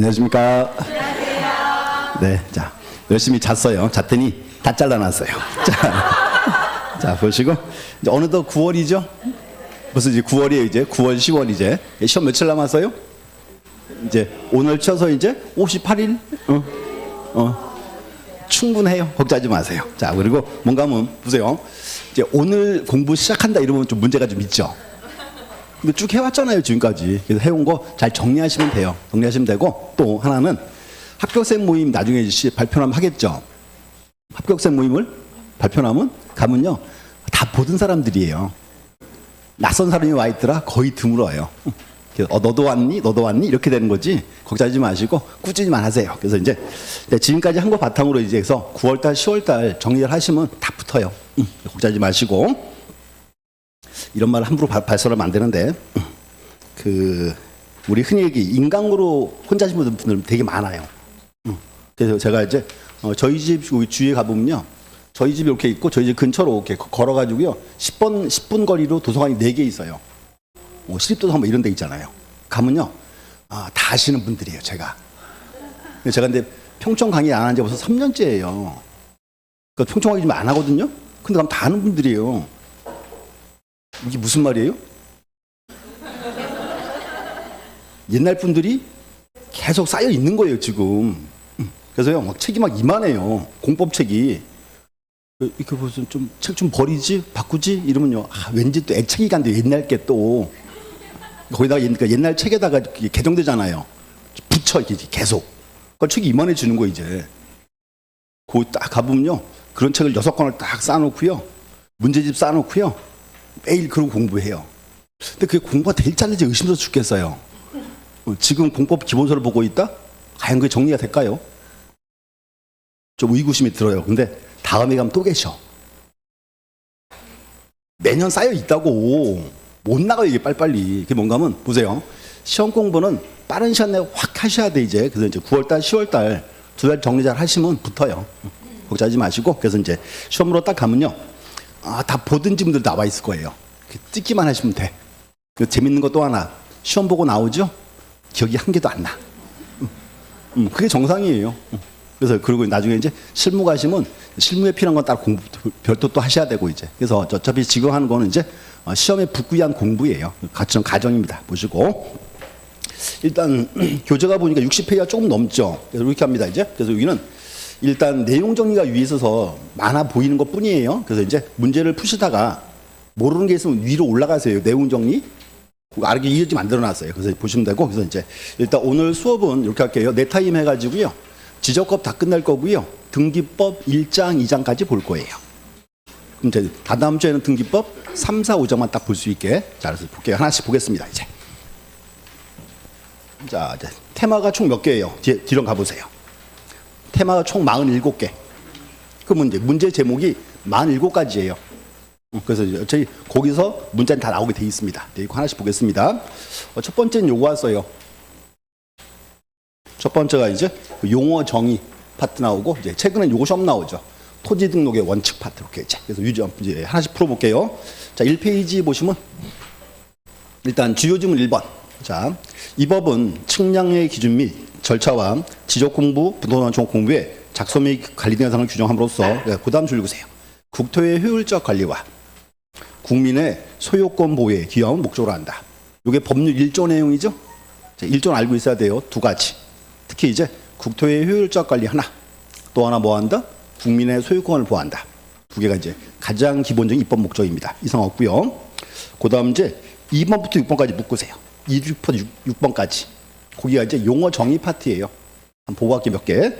안녕하십니까. 안녕하세요. 네, 자 열심히 잤어요. 잤더니 다 잘라놨어요. 자 보시고 이제 어느덧 9월이죠. 벌써 이제 9월이에요. 이제 9월, 10월 이제 시험 며칠 남았어요? 이제 오늘 쳐서 이제 58일. 충분해요. 걱정하지 마세요. 자 그리고 뭔가 하면 보세요. 이제 오늘 공부 시작한다 이러면 좀 문제가 좀 있죠. 근데 쭉 해왔잖아요 지금까지. 그래서 해온 거 잘 정리하시면 돼요. 정리하시면 되고 또 하나는 합격생 모임 나중에 발표하면 하겠죠. 합격생 모임을 발표하면 가면요 다 보던 사람들이에요. 낯선 사람이 와 있더라 거의 드물어요. 너도 왔니? 너도 왔니? 이렇게 되는 거지. 걱정하지 마시고 꾸준히만 하세요. 그래서 이제 지금까지 한 거 바탕으로 이제 해서 9월달, 10월달 정리를 하시면 다 붙어요. 걱정하지 마시고. 이런 말 함부로 발설하면 안 되는데 우리 흔히 얘기 인강으로 혼자 하시는 분들 되게 많아요. 그래서 제가 이제 저희 집 주위에 가보면요. 저희 집이 이렇게 있고 저희 집 근처로 이렇게 걸어가지고요. 10분 거리로 도서관이 4개 있어요. 시립도서관 뭐 이런 데 있잖아요. 가면요. 다 아시는 분들이에요, 제가. 근데 평청 강의 안 한 지 벌써 3년째예요. 그러니까 평청 강의 좀 안 하거든요. 근데 가면 다 아는 분들이에요. 이게 무슨 말이에요? 옛날 분들이 계속 쌓여 있는 거예요, 지금. 그래서요, 막 책이 막 이만해요. 공법책이. 이렇게 무슨 책 좀 버리지? 바꾸지? 이러면요. 왠지 또 애착이 간대, 옛날 게 또. 거기다가 옛날 책에다가 개정되잖아요. 붙여, 이렇게 계속. 그러니까 책이 이만해지는 거, 이제. 거기 딱 가보면요. 그런 책을 6권을 딱 쌓아놓고요. 문제집 쌓아놓고요. 매일 그러고 공부해요. 근데 그게 공부가 될 짤인지 의심스러워 죽겠어요. 지금 공법 기본서를 보고 있다? 과연 그게 정리가 될까요? 좀 의구심이 들어요. 근데 다음에 가면 또 계셔. 매년 쌓여 있다고. 못 나가요, 이게 빨리빨리. 그게 뭔가 하면, 보세요. 시험 공부는 빠른 시간 내에 확 하셔야 돼, 이제. 그래서 이제 9월달, 10월달 2달 정리 잘 하시면 붙어요. 걱정하지 마시고. 그래서 이제 시험으로 딱 가면요. 다 보던 분들 나와 있을 거예요. 찍기만 하시면 돼. 재밌는 거 또 하나. 시험 보고 나오죠? 기억이 한 개도 안 나. 그게 정상이에요. 그래서 그리고 나중에 이제 실무 가시면 실무에 필요한 건 따로 공부 별도 또 하셔야 되고 이제. 그래서 어차피 지금 하는 거는 이제 시험에 붙기 위한 공부예요. 같은 가정입니다. 보시고 일단 교재가 보니까 60페이지가 조금 넘죠. 그래서 이렇게 합니다. 이제 그래서 여기는 일단 내용 정리가 위에 있어서 많아 보이는 것 뿐이에요. 그래서 이제 문제를 푸시다가 모르는 게 있으면 위로 올라가세요. 내용 정리. 아르게 이어지 만들어놨어요. 그래서 보시면 되고. 그래서 이제 일단 오늘 수업은 이렇게 할게요. 네 타임 해가지고요. 지적법 다 끝날 거고요. 등기법 1장, 2장까지 볼 거예요. 그럼 이제 다다음 주에는 등기법 3, 4, 5장만 딱 볼 수 있게. 자, 그래서 볼게요. 하나씩 보겠습니다. 이제. 자, 이제 테마가 총 몇 개예요? 뒤로 가보세요. 테마가 총 47개. 그러면 이제 문제 제목이 47가지예요. 그래서 저희 거기서 문제는 다 나오게 돼 있습니다. 네, 이거 하나씩 보겠습니다. 첫 번째는 요거 왔어요. 첫 번째가 이제 용어 정의 파트 나오고 이제 최근에 요거 시험 나오죠. 토지 등록의 원칙 파트 이렇게 그래서 이제 하나씩 풀어볼게요. 자, 1페이지 보시면 일단 주요 지문 1번. 자, 이 법은 측량의 기준 및 절차와 지적 공부, 부동산 정보 공부의 작성 및 관리 등 사항을 규정함으로써 그다음 줄 읽으세요. 국토의 효율적 관리와 국민의 소유권 보호에 기여하는 목적으로 한다. 이게 법률 1조 내용이죠. 자, 1조는 알고 있어야 돼요. 2가지. 특히 이제 국토의 효율적 관리 하나, 또 하나 뭐 한다? 국민의 소유권을 보호한다. 2개가 이제 가장 기본적인 입법 목적입니다. 이상 없고요. 그다음 이제 2번부터 6번까지 묶으세요. 2부터 6번까지. 거기가 이제 용어 정의 파트예요. 한번 보고 갈게요, 몇 개.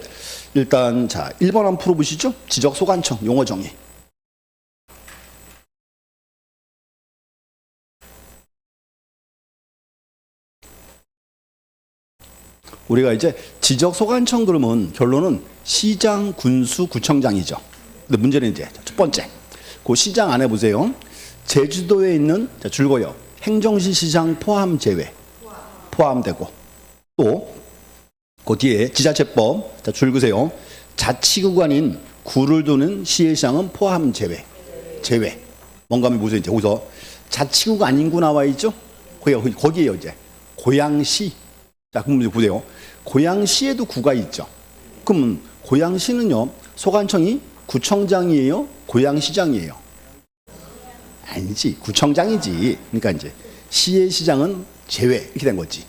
일단 자, 1번 한번 풀어보시죠. 지적 소관청 용어 정의. 우리가 이제 지적 소관청 그러면 결론은 시장, 군수, 구청장이죠. 근데 문제는 이제 첫 번째. 그 시장 안에 보세요. 제주도에 있는 자, 줄거요. 행정시 시장 포함 제외. 포함되고 또 그 뒤에 지자체법 자, 줄 그세요. 자치구간인 구를 두는 시의 시장은 포함 제외. 뭔가 하면 보세요. 이제 거기서 자치구가 아닌 구 나와 있죠? 거기에요. 이제 고양시. 자, 그럼 보세요. 고양시에도 구가 있죠. 그럼 고양시는요, 소관청이 구청장이에요? 고양시장이에요? 아니지, 구청장이지. 그러니까 이제 시의 시장은 제외 이렇게 된 거지.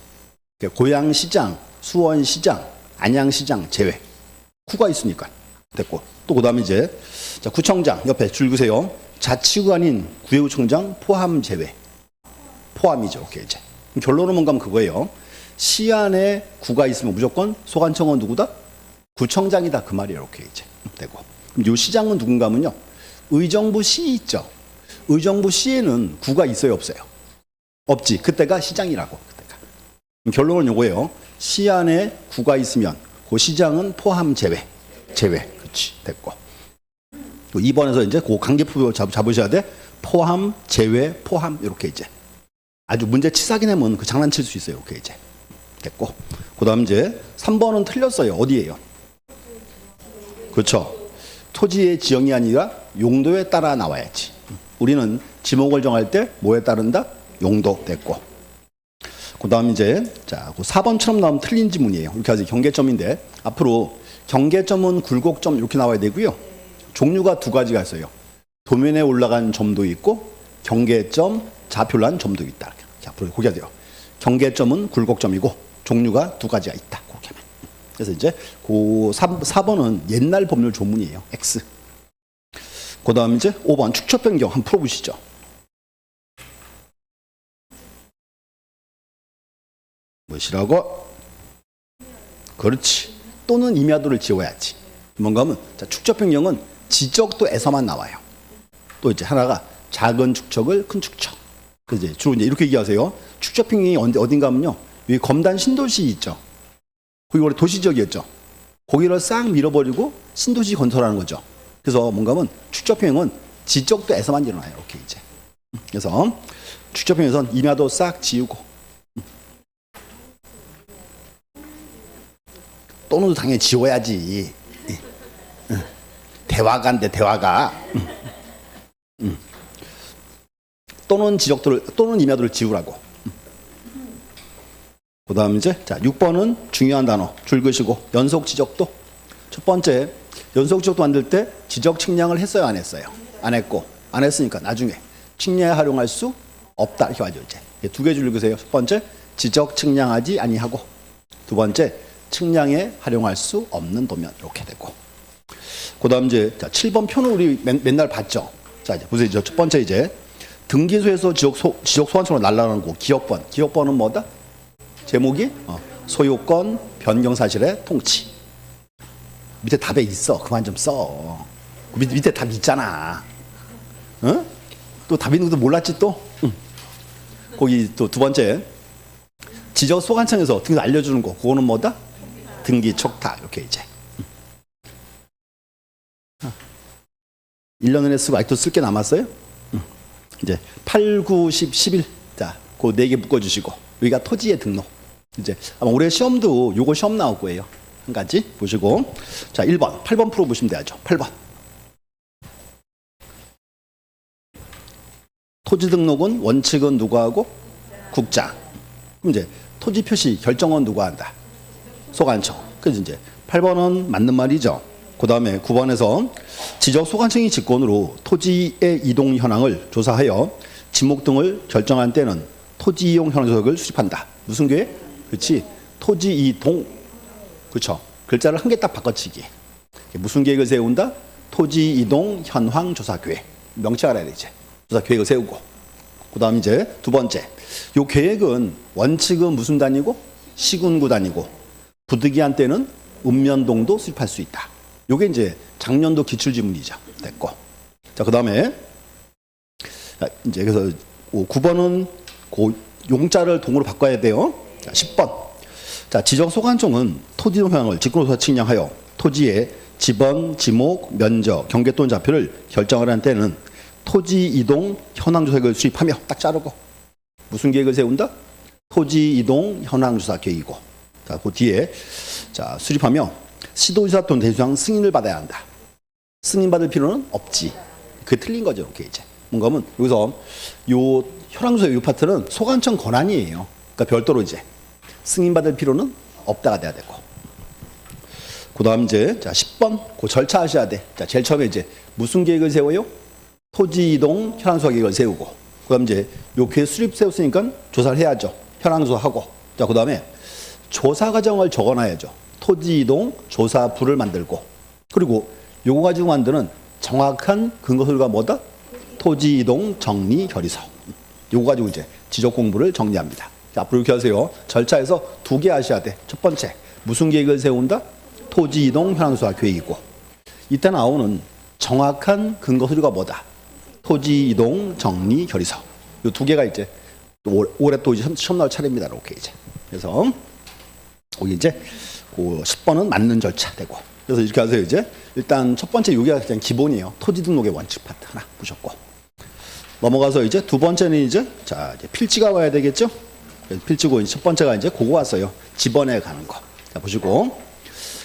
그러니까 고양시장, 수원시장, 안양시장 제외. 구가 있으니까 됐고. 또 그다음에 이제 자, 구청장 옆에 줄 그세요. 자치구가 아닌 구의구청장 포함 제외. 포함이죠. 오케이 이제. 결론은 뭔가 하면 그거예요. 시 안에 구가 있으면 무조건 소관청은 누구다? 구청장이다 그 말이에요. 이렇게 이제 되고. 그럼 요 시장은 누군가 하면요. 의정부 시 있죠. 의정부 시에는 구가 있어요, 없어요? 없지. 그때가 시장이라고. 그때가. 결론은 요거예요. 시 안에 구가 있으면 그 시장은 포함 제외. 제외. 그렇지. 됐고. 2번에서 이제 그 관계표 잡으셔야 돼. 포함, 제외, 포함 이렇게 이제. 아주 문제 치사하긴 하면 그 장난칠 수 있어요. 이렇게 이제. 됐고. 그다음 이제 3번은 틀렸어요. 어디예요? 그렇죠. 토지의 지형이 아니라 용도에 따라 나와야지. 우리는 지목을 정할 때 뭐에 따른다? 용도. 됐고. 그다음 이제 자, 4번처럼 나오면 틀린 지문이에요. 이렇게 하지. 경계점인데 앞으로 경계점은 굴곡점 이렇게 나와야 되고요. 종류가 두 가지가 있어요. 도면에 올라간 점도 있고 경계점, 좌표로 한 점도 있다. 자, 앞으로 거기 하세요. 경계점은 굴곡점이고 종류가 두 가지가 있다. 그렇게 하면. 그래서 이제 그 4번은 옛날 법률 조문이에요. X. 그다음 이제 5번 축척 변경 한번 풀어보시죠. 무엇이라고? 그렇지. 또는 임야도를 지워야지. 뭔가 하면 자, 축척 변경은 지적도에서만 나와요. 또 이제 하나가 작은 축척을 큰 축척. 그래서 이제 주로 이제 이렇게 얘기하세요. 축척 변경이 어딘가 하면요. 여기 검단 신도시 있죠. 거기 원래 도시지역이었죠. 거기를 싹 밀어버리고 신도시 건설하는 거죠. 그래서 뭔가 하면 축척 변경은 지적도에서만 일어나요. 이렇게 이제. 그래서 축척 변경에서는 임야도 싹 지우고 또는 당연히 지워야지. 대화가인데 대화가 또는 지적도를 또는 임야도를 지우라고. 그다음 이제 자 6번은 중요한 단어 줄 그시고 연속 지적도. 첫 번째 연속 지적도 만들 때 지적 측량을 했어요, 안 했어요? 안 했고 안 했으니까 나중에 측량에 활용할 수 없다 이렇게 하죠. 이제 두 개 줄 그세요. 첫 번째 지적 측량하지 아니하고 두 번째 측량에 활용할 수 없는 도면 이렇게 되고. 그다음 이제 자 7번 표는 우리 맨날 봤죠. 자 이제 보세요. 첫 번째 이제 등기소에서 지적 소관청으로 날라가는 거 기억번은 뭐다? 제목이 소유권 변경 사실의 통치. 밑에 답에 있어. 그만 좀 써. 밑에 답 있잖아. 응? 또 답 있는 것도 몰랐지 또? 응. 거기 또 두 번째 지적 소관청에서 등기 알려주는 거. 그거는 뭐다? 등기 촉탁 이렇게 이제. 1년 내내 쓰고 아직도 쓸 게 남았어요? 이제 8, 9, 10, 11. 자, 그 4개 묶어주시고 여기가 토지의 등록. 이제 아마 올해 시험도 요거 시험 나올 거예요. 한 가지 보시고. 자, 1번, 8번 풀어보시면 되죠. 8번. 토지 등록은 원칙은 누가 하고? 국장. 그럼 이제 토지 표시 결정은 누가 한다? 소관청. 그래서 이제 8번은 맞는 말이죠. 그 다음에 9번에서 지적 소관청이 직권으로 토지의 이동 현황을 조사하여 지목 등을 결정한 때는 토지 이용 현황 조사를 수집한다. 무슨 계획? 그렇지. 토지 이동. 그렇죠. 글자를 한 개 딱 바꿔치기. 무슨 계획을 세운다? 토지 이동 현황 조사 계획. 명치 알아야 돼 이제. 조사 계획을 세우고. 그 다음 이제 두 번째. 요 계획은 원칙은 무슨 단위고? 시군구 단위고. 부득이한 때는 읍면동도 수립할 수 있다. 요게 이제 작년도 기출지문이죠. 됐고. 자, 그 다음에 이제 그래서 9번은 그 용자를 동으로 바꿔야 돼요. 자, 10번. 자, 지적 소관청은 토지 현황을 직권조사 측량하여 토지의 지번, 지목, 면적, 경계 또는 좌표를 결정하는 때는 토지 이동 현황 조사계획을 수립하며 딱 자르고 무슨 계획을 세운다? 토지 이동 현황 조사 계획이고. 자, 그 뒤에 자, 수립하며 시도지사 또는 대주장 승인을 받아야 한다. 승인받을 필요는 없지. 그게 틀린 거죠. 이렇게 이제. 뭔가 하면 여기서 요 현황조사 요 파트는 소관청 권한이에요. 그러니까 별도로 이제 승인받을 필요는 없다가 돼야 되고. 그 다음 이제, 자, 10번. 그 절차 하셔야 돼. 자, 제일 처음에 이제 무슨 계획을 세워요? 토지 이동 현황조사 계획을 세우고. 그 다음 이제 요 계획 수립 세웠으니까 조사를 해야죠. 현황조사하고. 자, 그 다음에 조사 과정을 적어 놔야죠. 토지 이동 조사부를 만들고. 그리고 요거 가지고 만드는 정확한 근거 서류가 뭐다? 토지 이동 정리 결의서. 요거 가지고 이제 지적 공부를 정리합니다. 자, 앞으로 이렇게 하세요. 절차에서 2개 하셔야 돼. 첫 번째, 무슨 계획을 세운다? 토지 이동 현황조사 계획이고. 이때 나오는 정확한 근거 서류가 뭐다? 토지 이동 정리 결의서. 요 2개가 이제 올해 또 이제 시험 나올 차례입니다. 이렇게 이제. 그래서 거기 이제 그 10번은 맞는 절차 되고. 그래서 이렇게 하세요. 이제 일단 첫 번째 요게 그냥 기본이에요. 토지 등록의 원칙 파트 하나 보셨고. 넘어가서 이제 두 번째는 이제 자, 이제 필지가 와야 되겠죠? 필지고 첫 번째가 이제 그거 왔어요. 지번에 가는 거. 자, 보시고.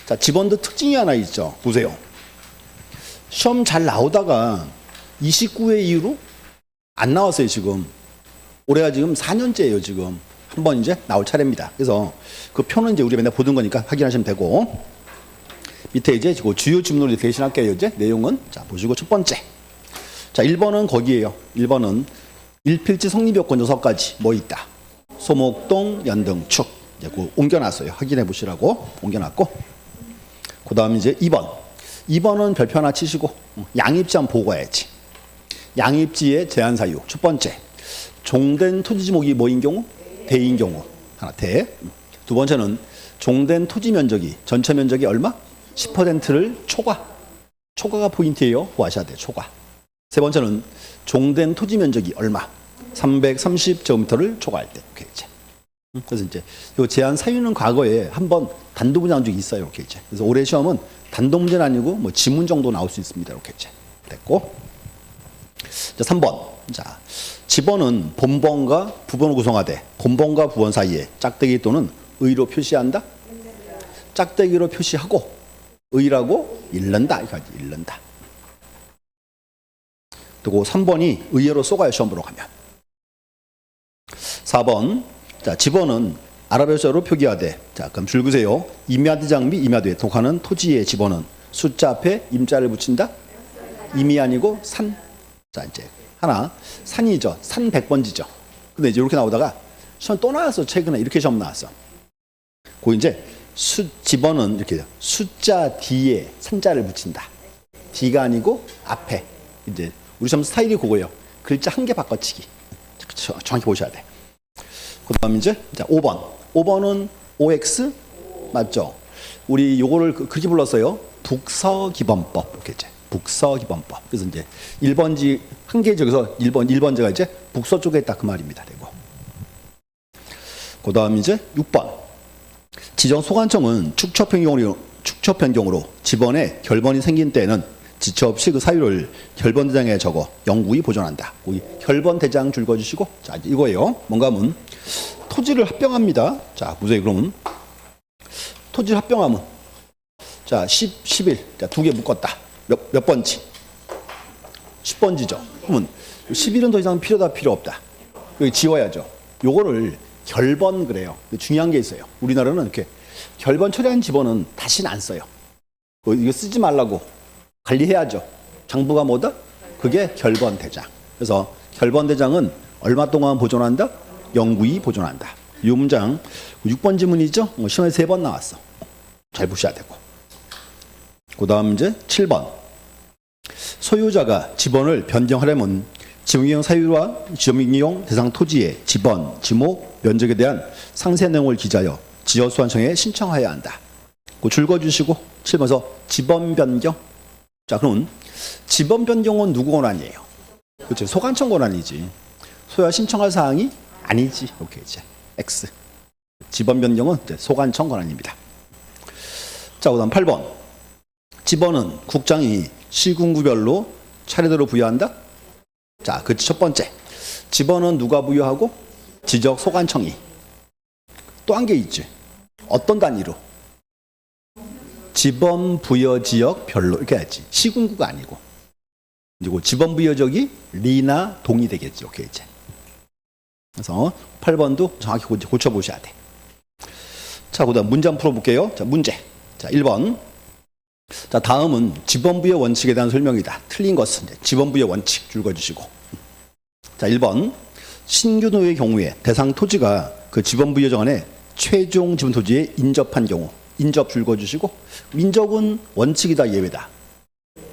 자, 지번도 특징이 하나 있죠. 보세요. 시험 잘 나오다가 29회 이후로 안 나왔어요, 지금. 올해가 지금 4년째예요, 지금. 한번 이제 나올 차례입니다. 그래서 그 표는 이제 우리 맨날 보던 거니까 확인하시면 되고. 밑에 이제 그 주요 질문으로 대신할게요, 이제. 내용은. 자, 보시고 첫 번째. 자, 1번은 거기에요. 1번은 일필지 성립요건 요소까지 뭐 있다? 소목동, 연등축. 이제 그 옮겨놨어요. 확인해 보시라고 옮겨놨고. 그 다음 이제 2번. 2번은 별표 하나 치시고 양입지 한번 보고 와야지. 양입지의 제한 사유. 첫 번째. 종된 토지 지목이 뭐인 경우? 대인 경우. 하나 대. 두 번째는 종된 토지 면적이 전체 면적이 얼마? 10%를 초과. 초과가 포인트예요. 구하셔야 돼요. 초과. 세 번째는 종된 토지 면적이 얼마? 330제곱미터를 초과할 때. 이렇게 이제. 그래서 이제 이 제한 사유는 과거에 한번 단독 문제 나온 적이 있어요. 이렇게 이제. 그래서 올해 시험은 단독 문제는 아니고 뭐 지문 정도 나올 수 있습니다. 이렇게 이제. 됐고. 자, 3번. 자, 지번은 본번과 부번을 구성하되 본번과 부번 사이에 짝대기 또는 의로 표시한다. 짝대기로 표시하고 의라고 잃는다. 이거지. 잃는다. 그리고 3번이 의외로 쏘가요. 시험 보러 가면. 4번. 자, 지번은 아랍어자로 표기하되. 자, 그럼 줄 그세요. 임야대장 및 임야대에 속하는 토지의 지번은 숫자 앞에 임자를 붙인다. 임이 아니고 산. 자, 이제 하나 산이죠. 산 100번지죠. 근데 이제 이렇게 나오다가 시험 또 나왔어. 최근에 이렇게 시험 나왔어. 그 이제 지번은 이렇게 숫자 뒤에 산자를 붙인다. 뒤가 아니고 앞에. 이제 우리 시험 스타일이 그거예요. 글자 한 개 바꿔치기. 정확히 보셔야 돼. 그 다음 이제 자, 5번. 5번은 OX 맞죠? 우리 요거를 그렇게 불렀어요. 북서기본법. 이렇게 이제 북서기본법. 그래서 이제 1번지 한 개 저기서 1번지가 이제 북서쪽에 있다 그 말입니다. 되고. 그 다음 이제 6번. 지정 소관청은 축처 변경으로 지번에 결번이 생긴 때에는 지체 없이 그 사유를 결번 대장에 적어 영구히 보존한다. 이 결번 대장 줄 거주시고 자, 이거예요. 뭔가 하면 토지를 합병합니다. 자, 보세요. 그러면 토지를 합병하면 자, 11. 자, 2개 묶었다. 몇 번지? 10번지죠. 그러면 11은 더 이상 필요 없다. 여기 지워야죠. 요거를 결번 그래요. 중요한 게 있어요. 우리나라는 이렇게 결번 처리한 지번은 다시는 안 써요. 이거 쓰지 말라고 관리해야죠. 장부가 뭐다? 그게 결번 대장. 그래서 결번 대장은 얼마 동안 보존한다? 영구히 보존한다. 이 문장 6번 지문이죠. 시험에 3번 나왔어. 잘 보셔야 되고. 그 다음 이제 7번. 소유자가 지번을 변경하려면 지목이용 사유와 지목이용 대상 토지의 지번, 지목, 면적에 대한 상세 내용을 기재하여 지역소관청에 신청하여야 한다. 그 줄거주시고 7번에서 지번 변경. 자, 그럼 지번 변경은 누구 권한이에요? 그렇죠. 소관청 권한이지. 소유자 신청할 사항이 아니지. 이렇게 이제 X. 지번 변경은 이제 소관청 권한입니다. 자, 그다음 8번. 지번은 국장이 시군구별로 차례대로 부여한다. 자, 그 첫 번째. 지번은 누가 부여하고? 지적 소관청이. 또 한 개 있지. 어떤 단위로? 지번 부여 지역 별로 이렇게 해야지. 시군구가 아니고. 그리고 지번 부여 지역이 리나 동이 되겠지. 이렇게 이제. 그래서 8번도 정확히 고쳐 보셔야 돼. 자, 그다음 문제 한번 풀어볼게요. 자, 문제. 자, 1번. 자, 다음은 지번부의 원칙에 대한 설명이다. 틀린 것은 이제 지번부의 원칙 줄 그어주시고. 자, 1번. 신규노의 경우에 대상 토지가 그 지번부의 정안에 최종 지분 토지에 인접한 경우 인접 줄 그어주시고, 인접은 원칙이다 예외다.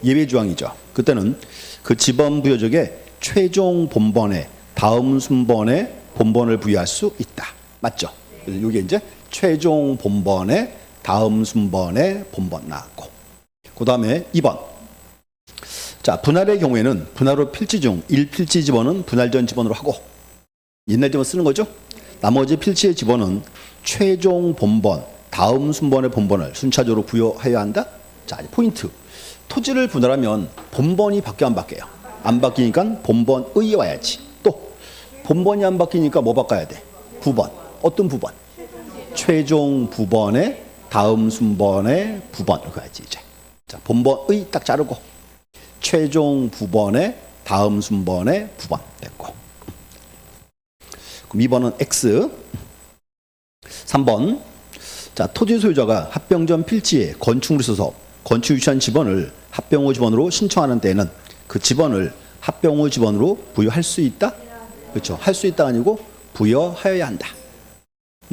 예외 조항이죠. 그때는 그 지번부여적에 최종 본번에 다음 순번에 본번을 부여할 수 있다. 맞죠? 그래서 이게 이제 최종 본번에 다음 순번에 본번 나왔고, 그 다음에 2번. 자, 분할의 경우에는 분할 후 필지 중 1필지 지번은 분할 전 지번으로 하고, 옛날 지번 쓰는 거죠. 나머지 필지의 지번은 최종 본번 다음 순번의 본번을 순차적으로 부여해야 한다. 자, 포인트. 토지를 분할하면 본번이 바뀌어 안 바뀌어요? 안 바뀌니까 본번의 와야지. 또 본번이 안 바뀌니까 뭐 바꿔야 돼? 부번. 어떤 부번? 최종 부번에 다음 순번의 부번. 이렇게 해야지 이제. 자, 본번의 딱 자르고 최종 부번에 다음 순번의 부번 됐고. 그럼 2번은 X. 3번. 자, 토지 소유자가 합병 전 필지에 건축물을 써서 건축 유치한 지번을 합병 후 지번으로 신청하는 때에는 그 지번을 합병 후 지번으로 부여할 수 있다? 그렇죠. 할 수 있다가 아니고 부여하여야 한다.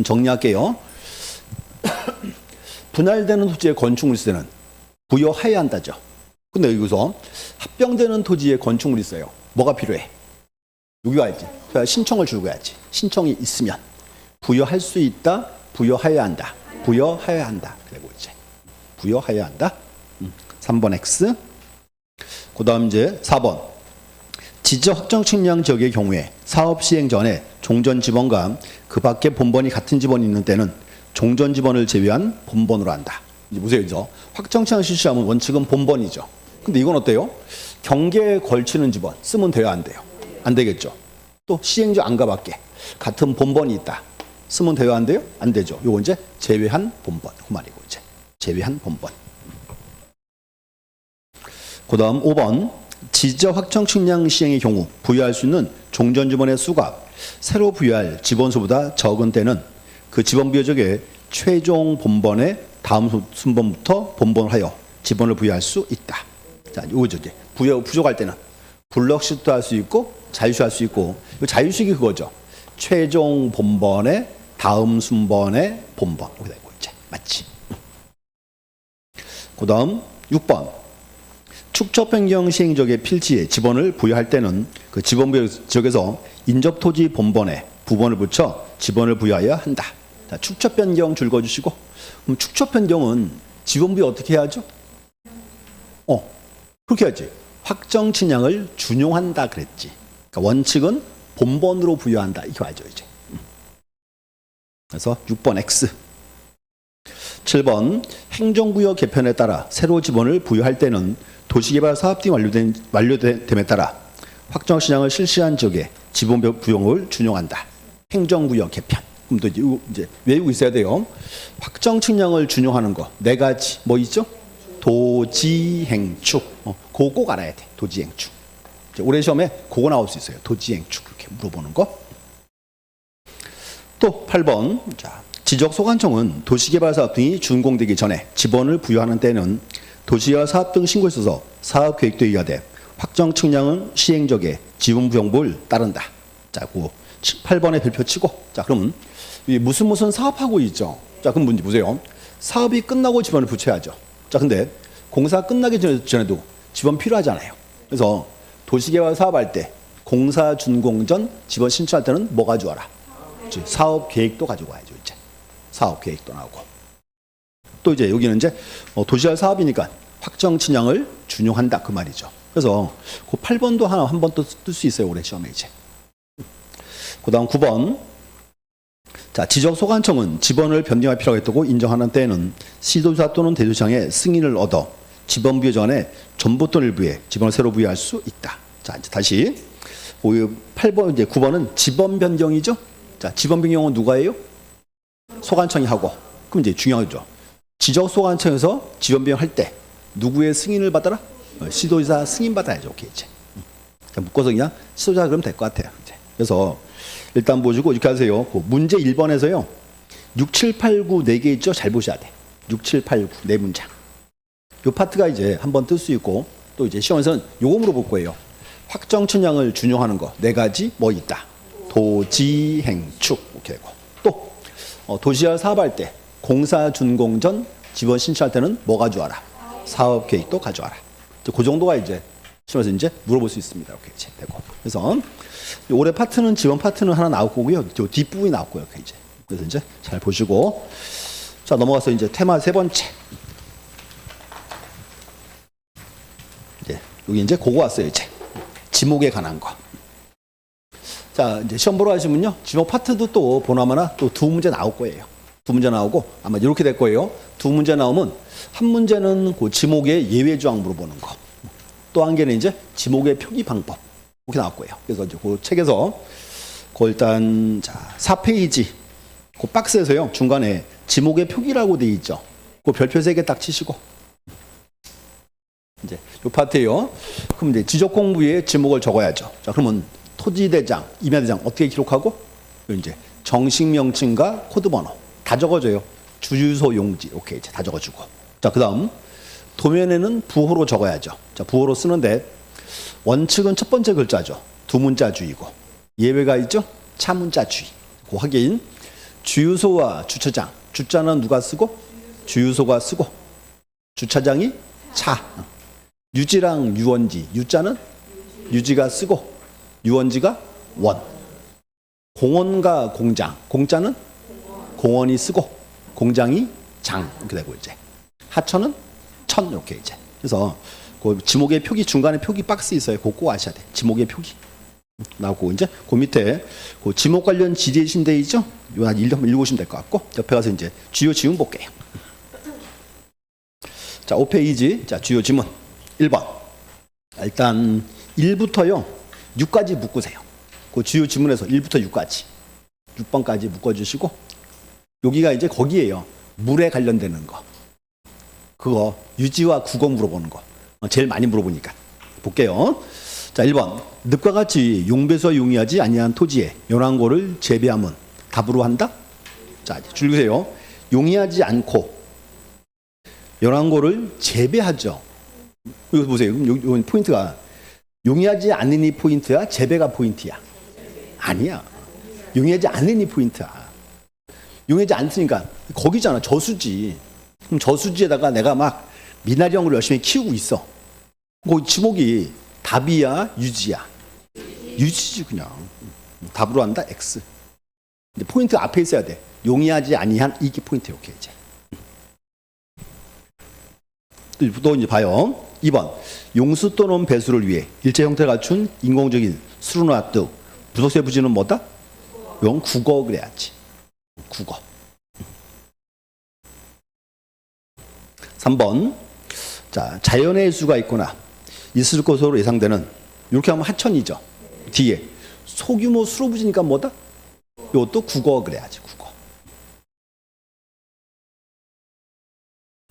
정리할게요. 분할되는 토지에 건축물이 있을 때는 부여해야 한다죠. 근데 여기서 합병되는 토지에 건축물이 있어요. 뭐가 필요해? 여기 와야지. 신청을 줄고 가야지. 신청이 있으면 부여할 수 있다, 부여해야 한다. 부여해야 한다. 그리고 이제 부여해야 한다. 3번 X. 그 다음 이제 4번. 지적 확정 측량 지역의 경우에 사업 시행 전에 종전 지번과 그 밖에 본번이 같은 지번이 있는 때는 종전 지번을 제외한 본번으로 한다. 이제 보세요. 이제 확정 측량 실시하면 원칙은 본번이죠. 근데 이건 어때요? 경계에 걸치는 지번 쓰면 돼요, 안 돼요? 안 되겠죠. 또 시행자 안과 밖에 같은 본번이 있다. 쓰면 돼요, 안 돼요? 안 되죠. 요거 이제 제외한 본번. 그 말이고 이제 제외한 본번. 그 다음 5번. 지적 확정 측량 시행의 경우 부여할 수 있는 종전 지번의 수가 새로 부여할 지번수보다 적은 때는 그 지번 부여적에 최종 본번의 다음 순번부터 본번을 하여 지번을 부여할 수 있다. 자, 요거죠. 이제 부족할 때는 블럭식도 할 수 있고 자유식 할 수 있고, 자유식이 그거죠. 최종 본번의 다음 순번의 본번. 여기다 있고 이제 맞지. 그 다음 6번. 축적 변경 시행적의 필지에 지번을 부여할 때는 그 지번 부여 지역에서 인접 토지 본번에 부번을 붙여 지번을 부여해야 한다. 자, 축적 변경 줄 그어주시고, 그럼 축적 변경은 지번 부여 어떻게 해야죠? 그렇게 해야지. 확정 측량을 준용한다 그랬지. 그러니까 원칙은 본번으로 부여한다. 이렇게 와야죠 이제. 그래서 6번 X. 7번. 행정구역 개편에 따라 새로 지번을 부여할 때는 도시개발 사업 등이 완료됨에 따라 확정 시장을 실시한 지역에 지번 부여를 준용한다. 행정구역 개편. 그럼 또 이제 외우고 있어야 돼요. 확정 측량을 준용하는 거 네 가지 뭐 있죠? 도지행축. 그거 꼭 알아야 돼. 도지행축. 올해 시험에 그거 나올 수 있어요. 도지행축 그렇게 물어보는 거. 또 8번. 자, 지적소관청은 도시개발사업 등이 준공되기 전에 지번을 부여하는 때는 도시개발 사업 등 신고에 있어서 사업 계획도 이하되 확정 측량은 시행적에 지분 부여를 따른다. 자, 그 8번에 별표 치고. 자, 그러면 무슨 사업하고 있죠. 자, 그럼 문제 보세요. 사업이 끝나고 지번을 붙여야죠. 자, 근데 공사 끝나기 전에도 지번 필요하잖아요. 그래서 도시개발 사업할 때 공사 준공 전 지번 신청할 때는 뭐 가져와라? 사업 계획도 가지고 와야죠. 이제 사업 계획도 나오고. 또 이제 여기는 이제 도시개발 사업이니까 확정 측량을 준용한다 그 말이죠. 그래서 그 8번도 한 번 또 뜰 수 있어요. 올해 시험에 이제. 그다음 9번. 자, 지적소관청은 지번을 변경할 필요가 있다고 인정하는 때에는 시도지사 또는 대도시장의 승인을 얻어 지번 부여 전에 전부 또는 일부에 지번을 새로 부여할 수 있다. 자, 이제 다시 8번 이제 9번은 지번 변경이죠. 자, 지번 변경은 누가 해요? 소관청이 하고. 그럼 이제 중요하죠. 지적소관청에서 지번 변경할 때 누구의 승인을 받아라? 시도지사 승인 받아야죠. 오케이 이제. 묶어서 그냥 시도지사 그러면 될 것 같아요. 이제. 그래서 일단 보시고 이렇게 하세요. 문제 1번에서요. 6, 7, 8, 9 4개 있죠? 잘 보셔야 돼. 6, 7, 8, 9 네 문장. 요 파트가 이제 한번 뜰 수 있고 또 이제 시험에서는 요거 물어볼 거예요. 확정춘향을 준용하는 거 네 가지 뭐 있다. 도지, 행, 축 이렇게 하고 또 도시화 사업할 때 공사 준공 전 지원 신청할 때는 뭐 가져와라. 사업 계획도 가져와라. 그 정도가 이제 시험에서 이제 물어볼 수 있습니다. 이렇게 이제 되고. 그래서 올해 파트는 지원 파트는 하나 나올 거고요. 뒷부분이 나올 거예요. 이제. 그래서 이제 잘 보시고 자 넘어가서 이제 테마 세 번째. 이제 여기 이제 그거 왔어요. 이제 지목에 관한 거. 자 이제 시험 보러 가시면요. 지목 파트도 또 보나마나 또 두 문제 나올 거예요. 두 문제 나오고 아마 이렇게 될 거예요. 두 문제 나오면 한 문제는 그 지목의 예외 조항 물어보는 거. 또 한 개는 이제 지목의 표기 방법. 이렇게 나올 거예요. 그래서 이제 그 책에서 그 일단 자 4페이지 그 박스에서요. 중간에 지목의 표기라고 돼 있죠. 그 별표 3개 딱 치시고 이제 요 파트예요. 그럼 이제 지적 공부에 지목을 적어야죠. 자 그러면 토지대장, 임야대장 어떻게 기록하고 이제 정식 명칭과 코드 번호 다 적어줘요. 주유소 용지 이렇게 이제 다 적어주고 자 그다음 도면에는 부호로 적어야죠. 자 부호로 쓰는데 원칙은 첫 번째 글자죠. 두 문자주의고 예외가 있죠. 차문자주의. 그 확인. 주유소와 주차장. 주자는 누가 쓰고 주유소가 쓰고 주차장이 차. 유지랑 유원지. 유자는 유지가 쓰고 유원지가 원. 공원과 공장. 공자는 공원이 쓰고 공장이 장 이렇게 되고 이제 하천은 천 이렇게 이제 그래서 그 지목의 표기 중간에 표기 박스 있어요. 그거 꼭 아셔야 돼. 지목의 표기 나오고 이제 그 밑에 그 지목 관련 지리신데 있죠. 이거 한 읽으시면 될 것 같고 옆에 가서 이제 주요 지문 볼게요. 자 5페이지 자 주요 지문 1번 일단 1부터요 6까지 묶으세요. 그 주요 지문에서 1부터 6까지 6번까지 묶어주시고 여기가 이제 거기에요. 물에 관련되는 거. 그거 유지와 국어 물어보는 거. 제일 많이 물어보니까. 볼게요. 자, 1번. 늪과 같이 용배서 용이하지 아니한 토지에 연안고를 재배하면 답으로 한다? 자, 줄으세요. 용이하지 않고 연안고를 재배하죠. 이거 보세요. 여기 포인트가 용이하지 않으니 포인트야? 재배가 포인트야? 아니야. 용이하지 않으니 포인트야. 용이하지 않으니까 거기잖아. 저수지. 그럼 저수지에다가 내가 막 미나리형을 열심히 키우고 있어. 그 지목이 답이야, 유지야? 유지지 그냥. 답으로 한다, X. 근데 포인트 앞에 있어야 돼. 용이하지 아니한 이게 포인트 이렇게 이제. 또 이제 봐요. 2번. 용수 또는 배수를 위해 일체 형태를 갖춘 인공적인 수로나 뚝. 부속세 부지는 뭐다? 용 국어 그래야지. 국어. 3번. 자, 자연의 수가 있거나 있을 것으로 예상되는 이렇게 하면 하천이죠. 뒤에 소규모 수로 부지니까 뭐다? 이것도 국어 그래야지. 국어.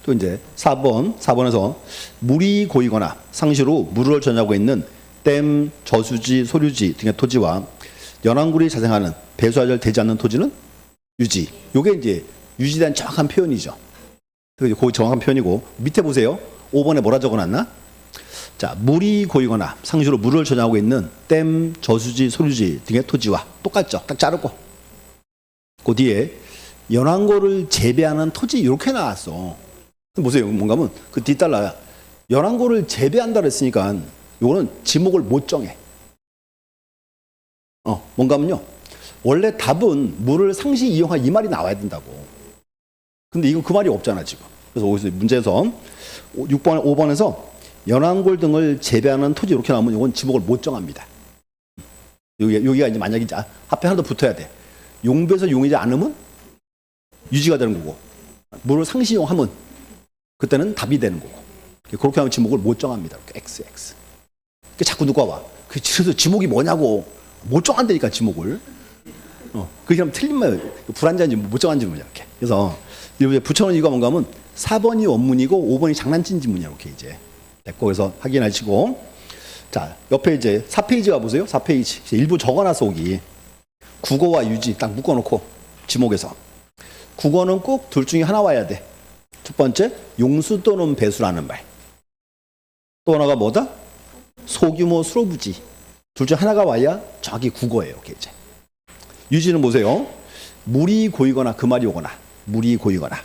또 이제 4번에서 물이 고이거나 상시로 물을 전하고 있는 댐, 저수지, 소류지 등의 토지와 연안굴이 자생하는 배수화절 되지 않는 토지는 유지. 요게 이제 유지에 대한 정확한 표현이죠. 그게 정확한 표현이고 밑에 보세요. 5번에 뭐라 적어놨나? 자, 물이 고이거나 상시로 물을 전하고 있는 댐, 저수지, 소류지 등의 토지와 똑같죠. 딱 자르고. 그 뒤에 연안고를 재배하는 토지 이렇게 나왔어. 보세요. 뭔가 하면 그 뒷달라야. 연안고를 재배한다 그랬으니까 이거는 지목을 못 정해. 뭔가 하면요. 원래 답은 물을 상시 이용한 이 말이 나와야 된다고. 근데 이거 그 말이 없잖아 지금. 그래서 여기서 문제에서 6번, 5번에서 연안골 등을 재배하는 토지 이렇게 나오면 이건 지목을 못 정합니다. 여기가 이제 만약에 이제 앞에 하나 더 붙어야 돼. 용배에서 용이지 않으면 유지가 되는 거고 물을 상시 이용하면 그때는 답이 되는 거고 그렇게 하면 지목을 못 정합니다. X, X. 자꾸 누가 와. 그래서 지목이 뭐냐고 못 정한다니까 지목을. 그렇게 하면 틀린 말, 불안전인지 못 정한 지문이야 이렇게. 그래서 붙여놓은 이유가 뭔가 하면 4번이 원문이고 5번이 장난친 지문이야 이렇게 이제 됐고 그래서 확인하시고 자 옆에 이제 4페이지 가보세요. 4페이지 일부 적어놔서 오기 국어와 유지 딱 묶어놓고 지목에서 국어는 꼭 둘 중에 하나 와야 돼. 첫 번째, 용수 또는 배수라는 말. 또 하나가 뭐다? 소규모 수로부지. 둘 중 하나가 와야 정확히 국어예요. 이렇게 이제. 유지는 보세요. 물이 고이거나 그 말이 오거나, 물이 고이거나.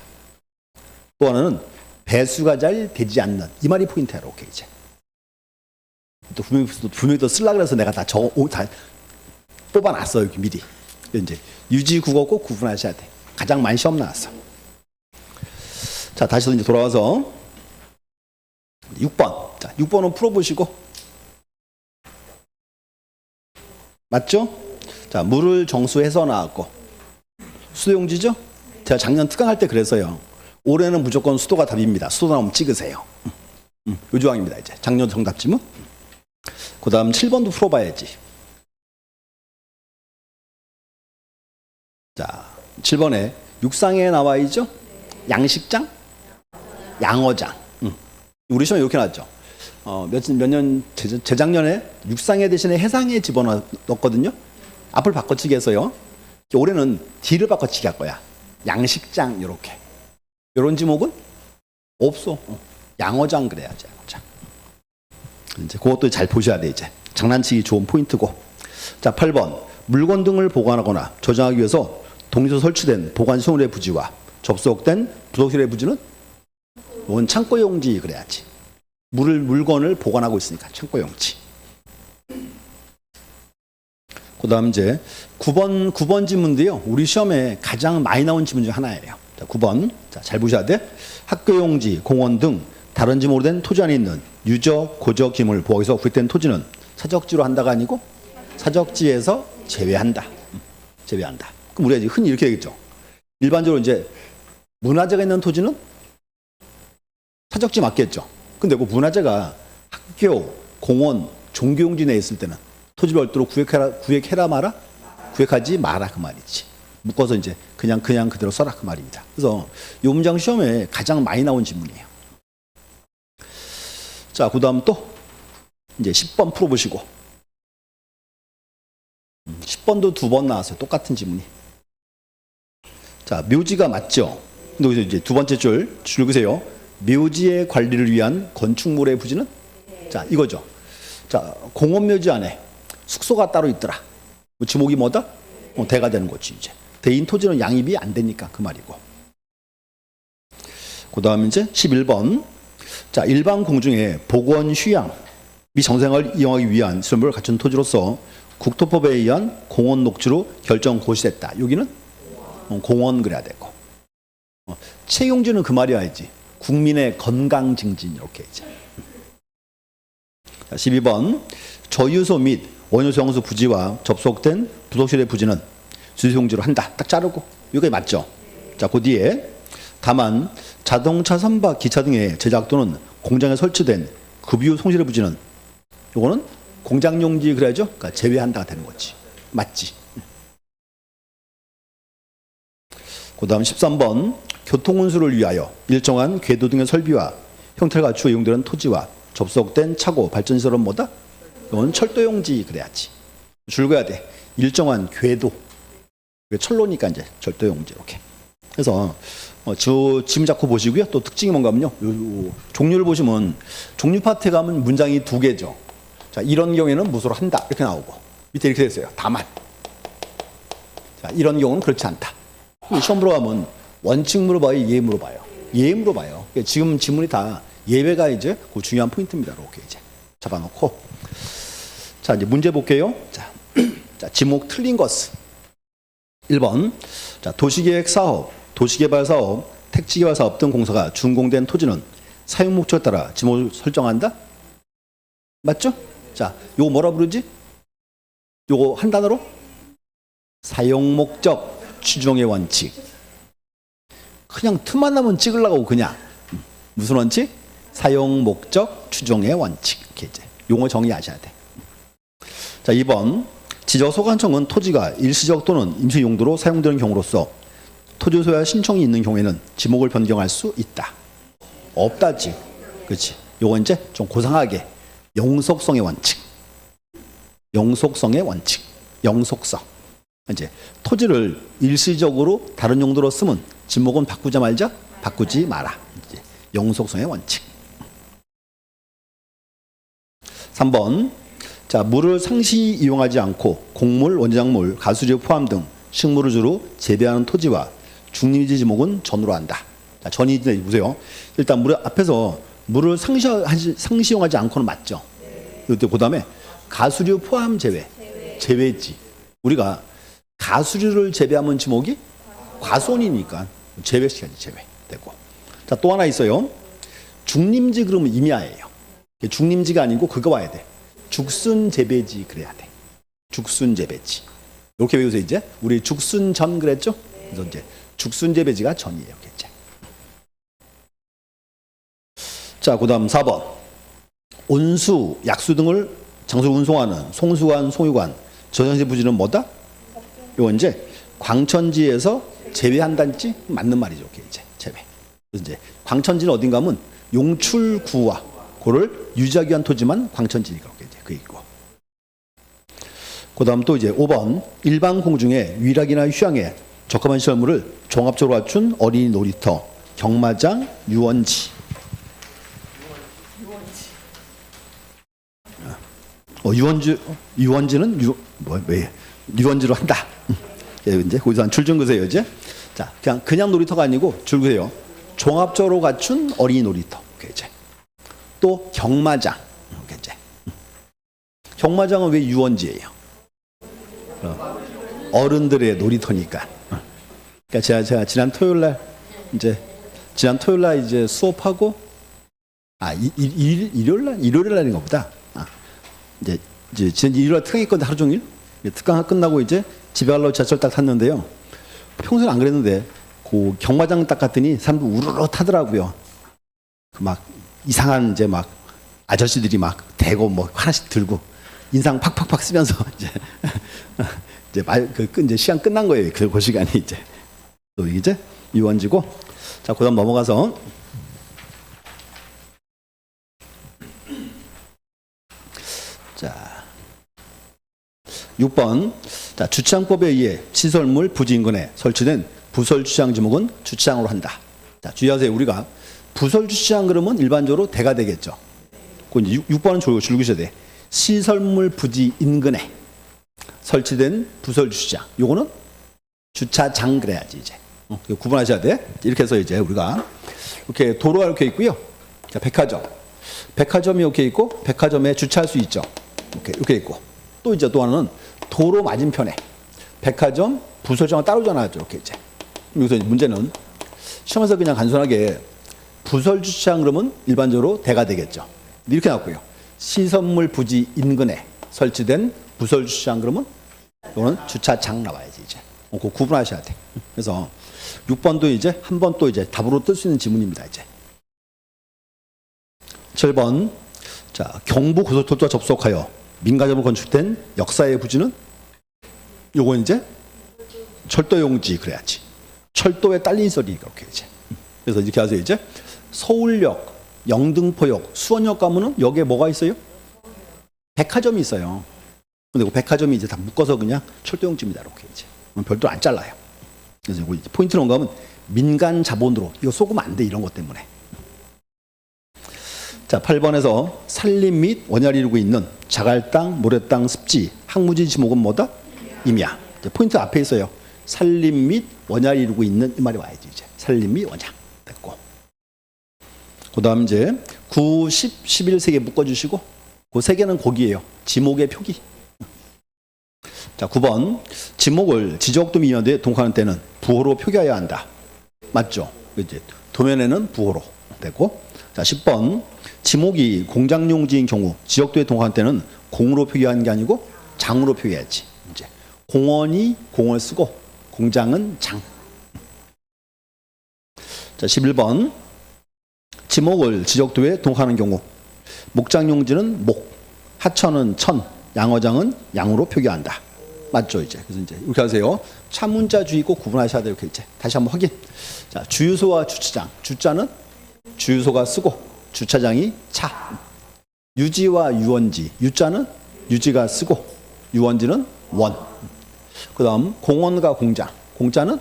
또 하나는 배수가 잘 되지 않는, 이 말이 포인트야. 이렇게 이제. 또 분명히 또 쓰려고 해서 내가 다 뽑아놨어. 여기 미리. 이제 유지 국어 꼭 구분하셔야 돼. 가장 많이 시험 나왔어. 자, 다시 이제 돌아와서 6번. 자, 6번은 풀어보시고. 맞죠? 자, 물을 정수해서 나왔고. 수도용지죠? 제가 작년 특강할 때 그래서요. 올해는 무조건 수도가 답입니다. 수도 나오면 찍으세요. 요 조항입니다. 이제 작년 정답지문. 그 다음 7번도 풀어봐야지. 자, 7번에 육상에 나와 있죠? 양식장? 양어장. 우리 시험에 이렇게 나왔죠. 재작년에 육상에 대신에 해상에 집어넣었거든요. 앞을 바꿔치기 해서요. 올해는 뒤를 바꿔치기 할 거야. 양식장, 요렇게. 요런 지목은 없어. 양어장 그래야지, 양어장. 이제 그것도 잘 보셔야 돼, 이제. 장난치기 좋은 포인트고. 자, 8번. 물건 등을 보관하거나 저장하기 위해서 동에서 설치된 보관시설의 부지와 접속된 부속실의 부지는 이건 창고용지 그래야지. 물건을 보관하고 있으니까 창고용지. 그 다음 이제 9번 지문인데요. 우리 시험에 가장 많이 나온 지문 중 하나예요. 자, 9번. 자, 잘 보셔야 돼. 학교용지, 공원 등 다른 지목으로 된 토지 안에 있는 유적, 고적 기물 보호에서 구획된 토지는 사적지로 한다가 아니고 사적지에서 제외한다. 제외한다. 그럼 우리가 이제 흔히 이렇게 얘기했죠. 일반적으로 이제 문화재가 있는 토지는 사적지 맞겠죠. 근데 그 문화재가 학교, 공원, 종교용지 내에 있을 때는 토지 별도로 구획해라 마라? 구획하지 마라 그 말이지. 묶어서 이제 그냥 그대로 써라 그 말입니다. 그래서 이 문장 시험에 가장 많이 나온 질문이에요. 자, 그 다음 또 이제 10번 풀어보시고. 10번도 2번 나왔어요. 똑같은 지문이. 자, 묘지가 맞죠? 근데 여기서 이제 두 번째 줄 읽으세요. 묘지의 관리를 위한 건축물의 부지는? 자, 이거죠. 자, 공원묘지 안에 숙소가 따로 있더라. 지목이 뭐다? 대가 되는 거지, 이제. 대인 토지는 양입이 안 되니까 그 말이고. 그 다음 이제 11번. 자, 일반 공중에 복원 휴양 및 정생을 이용하기 위한 시설물을 갖춘 토지로서 국토법에 의한 공원 녹지로 결정 고시됐다. 여기는 공원 그래야 되고. 채용지는 그 말이 와야지. 국민의 건강 증진 이렇게 이제. 12번. 저유소 및 원효소 영수 부지와 접속된 부속실의 부지는 수용지로 한다. 딱 자르고. 이게 맞죠? 자, 그 뒤에 다만 자동차, 선박, 기차 등의 제작 또는 공장에 설치된 급유 송실의 부지는 요거는 공장용지 그래야죠. 그러니까 제외한다가 되는 거지. 맞지? 그 다음 13번. 교통운수를 위하여 일정한 궤도 등의 설비와 형태를 갖추어 이용되는 토지와 접속된 차고, 발전시설은 뭐다? 이건 철도용지 그래야지. 줄거야 돼. 일정한 궤도. 철로니까 이제 철도용지 이렇게. 그래서 지문 잡고 보시고요. 또 특징이 뭔가면요. 종류를 보시면 종류 파트에 가면 문장이 2개죠. 자, 이런 경우에는 무소로 한다 이렇게 나오고 밑에 이렇게 됐어요. 다만. 자, 이런 경우는 그렇지 않다. 시험 보러 가면 원칙 물어봐요, 예외 물어봐요. 예외 물어봐요. 지금 지문이 다 예외가 이제 그 중요한 포인트입니다. 이렇게 이제 잡아놓고. 자, 이제 문제 볼게요. 자, 지목 틀린 것은 1번. 자, 도시계획 사업, 도시개발 사업, 택지개발 사업 등 공사가 준공된 토지는 사용 목적에 따라 지목을 설정한다? 맞죠? 자, 요거 뭐라 부르지? 요거 한 단어로? 사용 목적 추정의 원칙. 그냥 틈만 나면 찍으려고 그냥. 무슨 원칙? 사용 목적 추정의 원칙. 이렇게 이제 용어 정의하셔야 돼. 자, 2번. 지적소관청은 토지가 일시적 또는 임시 용도로 사용되는 경우로서 토지 소유와 신청이 있는 경우에는 지목을 변경할 수 있다. 없다지. 그렇지. 요거 이제 좀 고상하게 영속성의 원칙. 영속성의 원칙. 영속성. 이제 토지를 일시적으로 다른 용도로 쓰면 지목은 바꾸자 말자? 바꾸지 마라. 이제 영속성의 원칙. 3번. 자, 물을 상시 이용하지 않고 곡물, 원작물, 가수류 포함 등 식물을 주로 재배하는 토지와 중립지 지목은 전으로 한다. 자, 전이 보세요. 일단 물 앞에서 물을 상시 이용하지 않고는 맞죠. 이때 그다음에 가수류 포함 제외지. 우리가 가수류를 재배하면 지목이 과수원이니까 제외시켜야지 제외되고. 자, 또 하나 있어요. 중림지 그러면 임야예요. 중림지가 아니고 그거 와야 돼. 죽순재배지 그래야 돼. 죽순재배지. 이렇게 외우세요. 이제 우리 죽순전 그랬죠? 그래서 이제 죽순재배지가 전이에요. 이제. 자, 그다음 4번. 온수, 약수 등을 장소로 운송하는 송수관, 송유관, 저장시 부지는 뭐다? 이거 이제 광천지에서 제외한다는지 맞는 말이죠. 이렇게 이제 제외. 그래서 이제 광천지는 어딘가 하면 용출구와 그를 유지하기 위한 토지만 광천지니까 이렇게 이제 그 있고. 그다음 또 이제 5번 일반 공중에 위락이나 휴양에 적합한 시설물을 종합적으로 갖춘 어린이 놀이터, 경마장, 유원지. 유원지는 왜 유원지로 한다. 이제 거기서 한 줄 좀 그세요 이제. 자, 그냥 놀이터가 아니고 줄 그세요. 종합적으로 갖춘 어린이 놀이터. 이제. 또 경마장. 이제. 경마장은 왜 유원지예요? 어른들의 놀이터니까. 그러니까 제가 지난 토요일 날 이제 수업하고 일요일 날인가 보다. 이제 지난 일요일 날 특강했거든요. 하루 종일. 특강 끝나고 이제 집에 가려고 지하철 딱 탔는데요. 평소에는 안 그랬는데 그 경마장 딱 갔더니 사람들 우르르 타더라고요. 그 막 이상한 이제 막 아저씨들이 막 대고 뭐 하나씩 들고 인상 팍팍팍 쓰면서 이제 시간 끝난 거예요. 그 시간이 이제 또 이제 유원지고. 자, 그다음 넘어가서 자 6번. 자, 주차장법에 의해 시설물 부지 인근에 설치된 부설 주차장 지목은 주차장으로 한다. 자, 주의하세요. 우리가 부설 주차장 그러면 일반적으로 대가 되겠죠. 그 이제 6번은 줄기셔야 돼. 시설물 부지 인근에 설치된 부설 주차장. 요거는 주차장 그래야지 이제. 구분하셔야 돼. 이렇게 해서 이제 우리가 이렇게 도로가 이렇게 있고요. 자, 백화점이 이렇게 있고 백화점에 주차할 수 있죠. 이렇게 있고 또 이제 또 하나는 도로 맞은편에 백화점, 부설주차장 따로 전화하죠. 이렇게 이제. 여기서 문제는 시험에서 그냥 단순하게 부설 주차장 그러면 일반적으로 대가 되겠죠. 이렇게 나왔고요. 시설물 부지 인근에 설치된 부설 주차장 그러면 이거는 주차장 나와야지 이제. 그거 구분하셔야 돼. 그래서 6번도 이제 한 번 또 이제 답으로 뜰 수 있는 지문입니다. 이제. 7번. 자, 경부 고속철도와 접속하여 민가점으로 건축된 역사의 부지는 요건 이제 철도용지 그래야지. 철도에 딸린 소리니까 이렇게 이제. 그래서 이렇게 하세요 이제. 서울역, 영등포역, 수원역 가면은 여기에 뭐가 있어요? 백화점이 있어요. 근데 그 백화점이 이제 다 묶어서 그냥 철도용지입니다. 이렇게 이제. 별도 안 잘라요. 그래서 이거 포인트는 뭔가 하면 민간 자본으로 이거 속으면 안 돼 이런 것 때문에. 자, 8번에서 산림 및 원야를 이루고 있는 자갈땅, 모래땅, 습지, 항무지 지목은 뭐다? 임야. 포인트 앞에 있어요. 산림 및 원야를 이루고 있는 이 말이 와야지 이제. 산림 및 원야. 됐고. 그다음 이제 9, 10, 11 세 개 묶어주시고 그 세 개는 거기에요. 지목의 표기. 자, 9번. 지목을 지적도 미연도에 동하는 때는 부호로 표기해야 한다. 맞죠? 이제 도면에는 부호로 되고. 자, 10번. 지목이 공장용지인 경우 지역도에 동하는 때는 공으로 표기하는 게 아니고 장으로 표기해야지. 이제 공원이 공을 쓰고 공장은 장. 자, 11번. 지목을 지적도에 동하는 경우 목장용지는 목, 하천은 천, 양어장은 양으로 표기한다. 맞죠, 이제. 그래서 이제 이렇게 하세요. 차문자 주의 꼭 구분하셔야 돼요. 이렇게 이제. 다시 한번 확인. 자, 주유소와 주차장. 주자는 주유소가 쓰고 주차장이 차. 유지와 유원지. 유자는 유지가 쓰고 유원지는 원. 그다음 공원과 공장. 공자는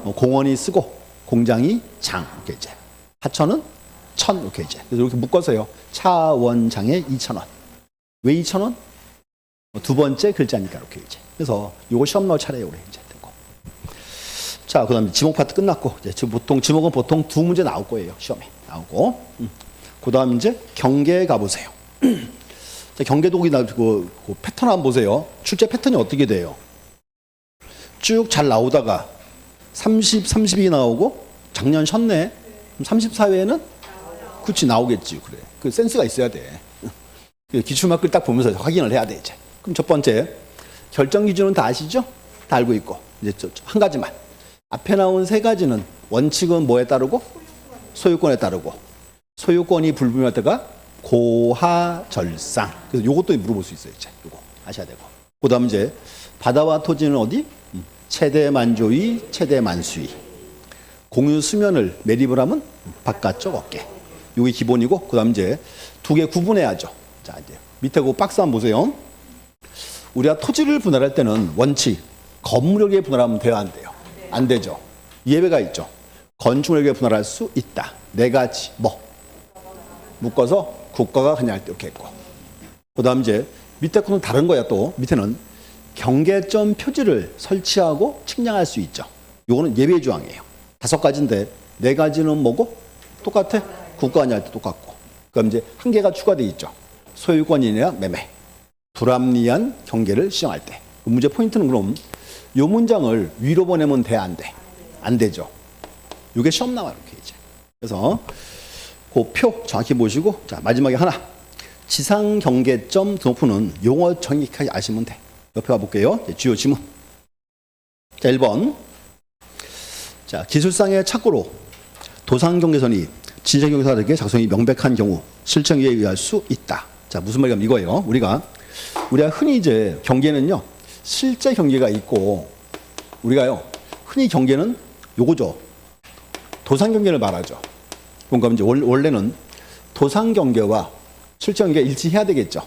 공원이 쓰고 공장이 장 이렇게 이제 하천은 천 이렇게 이제 그래서 이렇게 묶어서요. 차원장에 2,000원. 왜 2,000원? 두 번째 글자니까 이렇게 이제. 그래서 요거 시험 나올 차례에 오래 이제 되고. 자, 그다음에 지목 파트 끝났고 이제 지목은 보통 두 문제 나올 거예요. 시험에 나오고. 그다음 이제 경계에 가보세요. 자, 경계도기 나고 그 패턴 한번 보세요. 출제 패턴이 어떻게 돼요? 쭉 잘 나오다가 30이 나오고 작년 쉬었네. 34회에는 그치 나오겠지. 그래. 그 센스가 있어야 돼. 기출마크를 딱 보면서 확인을 해야 돼 이제. 그럼 첫 번째 결정 기준은 다 아시죠? 다 알고 있고 이제 한 가지만 앞에 나온 세 가지는 원칙은 뭐에 따르고 소유권에 따르고 소유권이 불분명할 때가 고하절상. 그래서 요것도 물어볼 수 있어요 이제. 요거 아셔야 되고. 그다음 이제 바다와 토지는 어디? 최대 만조위, 최대 만수위. 공유 수면을 매립을 하면 바깥쪽 어깨. 요게 기본이고 그다음 이제 두 개 구분해야죠. 자 이제 밑에 그 박스 한번 보세요. 우리가 토지를 분할할 때는 원칙 건물에게 분할하면 돼요, 안 돼요? 안 되죠. 예외가 있죠. 건축물에게 분할할 수 있다. 네 가지 뭐 묶어서 국가가 그냥 이렇게 했고. 그다음 이제 밑에 거는 다른 거야 또. 밑에는 경계점 표지를 설치하고 측량할 수 있죠. 요거는 예외 조항이에요. 5가지인데 4가지는 뭐고? 똑같아? 국가 관여할 때 똑같고. 그럼 이제 한 개가 추가돼 있죠. 소유권이나 매매. 불합리한 경계를 시정할 때. 그 문제 포인트는 그럼 요 문장을 위로 보내면 돼, 안 돼? 안 되죠. 요게 시험 나와 이렇게 이제. 그래서 그 표 정확히 보시고 자 마지막에 하나. 지상 경계점 등록부는 용어 정확하게 아시면 돼. 옆에 가볼게요. 주요 지문. 자, 1번. 자, 기술상의 착고로 도상경계선이 진상경계선에게 작성이 명백한 경우 실정에 의할 수 있다. 자, 무슨 말이냐면 이거예요. 우리가 흔히 이제 경계는요, 실제 경계가 있고, 우리가요, 흔히 경계는 요거죠. 도상경계를 말하죠. 그러니까 이제 원래는 도상경계와 실제 경계가 일치해야 되겠죠.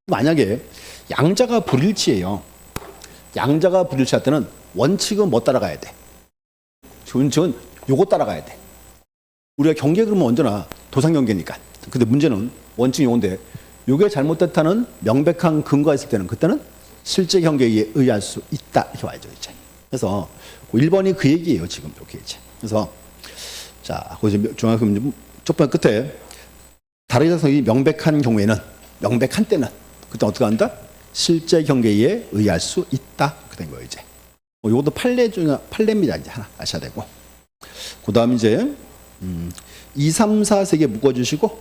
만약에 양자가 불일치예요. 양자가 불일치할 때는 원칙은 뭐 따라가야 돼? 원칙은 요거 따라가야 돼. 우리가 경계 그러면 언제나 도상경계니까. 근데 문제는 원칙이 요건데 요게 잘못됐다는 명백한 근거가 있을 때는 그때는 실제 경계에 의할 수 있다. 이렇게 와야죠, 이제. 그래서 1번이 그 얘기예요, 지금 이렇게 이제. 그래서 자, 거기서 중앙금 첫 번째 끝에 다른 작성이 명백한 경우에는 명백한 때는 그때 어떻게 한다? 실제 경계에 의할 수 있다. 그렇게 된 거예요, 이제. 이것도 판례 중에 판례입니다. 이제 하나 아셔야 되고. 그다음 이제 2, 3, 4 3개 묶어주시고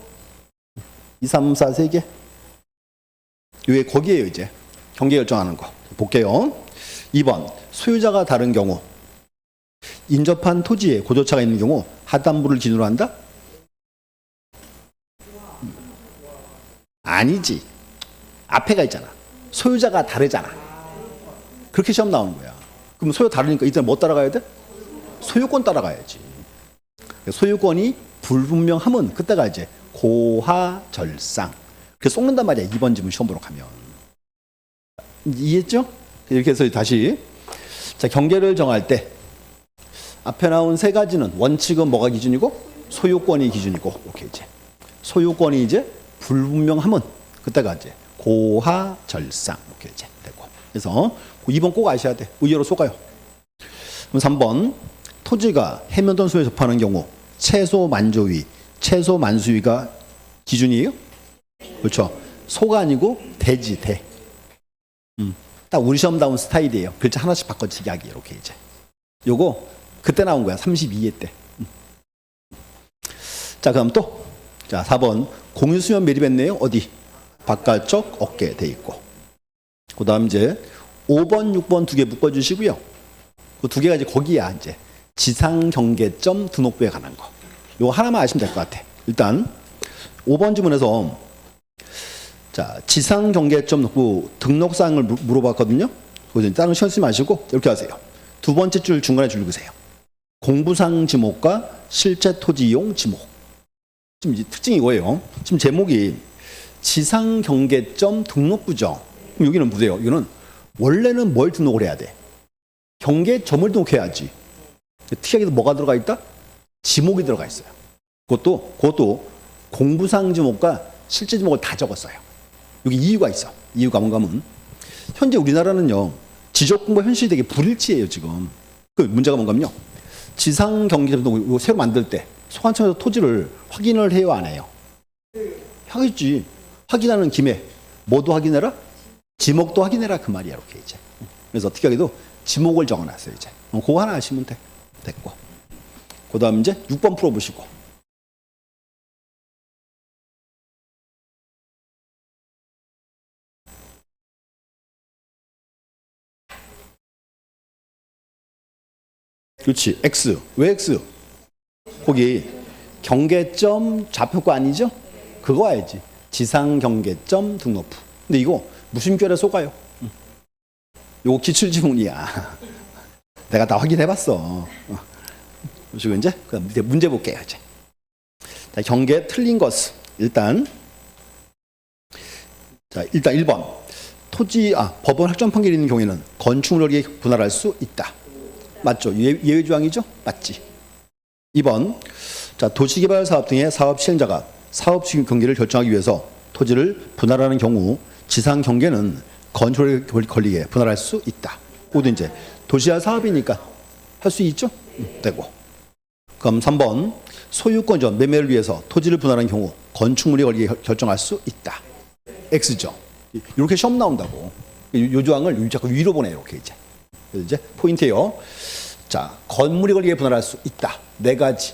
2, 3, 4 3개. 요게 거기에요, 이제. 경계 결정하는 거. 볼게요. 2번 소유자가 다른 경우 인접한 토지에 고조차가 있는 경우 하단부를 기준으로 한다? 아니지. 앞에가 있잖아. 소유자가 다르잖아. 그렇게 시험 나오는 거야. 그럼 소유 다르니까 이때 뭐 따라가야 돼? 소유권 따라가야지. 소유권이 불분명하면 그때가 이제 고하절상. 그래서 쏙는단 말이야. 2번 지문 시험 보러 가면. 이해했죠? 이렇게 해서 다시 자 경계를 정할 때 앞에 나온 세 가지는 원칙은 뭐가 기준이고 소유권이 기준이고 이렇게 이제 소유권이 이제 불분명하면 그때가 이제 고하절상 이렇게 이제 되고. 그래서 2번 꼭 아셔야 돼. 의외로 속아요. 그럼 3번 토지가 해면던 수에 접하는 경우 최소 만조위, 최소 만수위가 기준이에요? 그렇죠. 소가 아니고 대지 대. 딱 우리 시험 나온 스타일이에요. 글자 하나씩 바꿔치기 하기 이렇게 이제. 요거 그때 나온 거야. 32회 때. 자 그럼 또 자 4번 공유수면 매립했네요. 어디? 바깥쪽 어깨에 돼 있고. 그 다음 이제 5번, 6번 두 개 묶어주시고요. 그 두 개가 이제 거기야 이제 지상경계점 등록부에 관한 거. 요거 하나만 아시면 될 것 같아. 일단 5번 지문에서 자 지상경계점 등록부 등록사항을 물어봤거든요. 그래서 다른 신경 쓰지 마시고 이렇게 하세요. 두 번째 줄 중간에 줄 읽으세요. 공부상 지목과 실제 토지 이용 지목. 지금 이제 특징이 이거예요. 지금 제목이 지상경계점 등록부죠. 그럼 여기는 뭐예요? 이거는 원래는 뭘 등록을 해야 돼? 경계점을 등록해야지. 특이하게도 뭐가 들어가 있다? 지목이 들어가 있어요. 그것도 공부상 지목과 실제 지목을 다 적었어요. 여기 이유가 있어. 이유가 뭔가 하면 현재 우리나라는요, 지적공부와 현실이 되게 불일치해요, 지금. 그 문제가 뭔가 하면요, 지상 경계도 새로 만들 때 소관청에서 토지를 확인을 해요, 안 해요? 하겠지. 확인하는 김에 뭐도 확인해라? 지목도 확인해라, 그 말이야, 이렇게 이제. 그래서 어떻게 하게도 지목을 적어놨어요, 이제. 그거 하나 아시면 됐고. 그 다음 이제 6번 풀어보시고. 그렇지. X. 왜 X? 거기 경계점 좌표가 아니죠? 그거 와야지. 지상 경계점 등록부. 근데 이거 무슨 결에 속아요? 요거 기출지문이야. 내가 다 확인해봤어. 그리고 이제 문제 볼게요. 이제 자, 경계 틀린 것은 일단 1번 법원 확정 판결이 있는 경우에는 건축물에 분할할 수 있다. 맞죠? 예외 조항이죠? 맞지. 2번 도시개발 사업 등의 사업 시행자가 사업 경계를 결정하기 위해서 토지를 분할하는 경우 지상 경계는 건축에 걸리게 분할할 수 있다. 그것도 이제 도시화 사업이니까 할 수 있죠? 되고. 그럼 3번 소유권 매매를 위해서 토지를 분할하는 경우 건축물에 걸리게 결정할 수 있다. X죠. 이렇게 시험 나온다고. 요 조항을 자꾸 위로 보내 이렇게 이제. 그래서 이제 포인트예요. 자, 건물에 걸리게 분할할 수 있다. 네 가지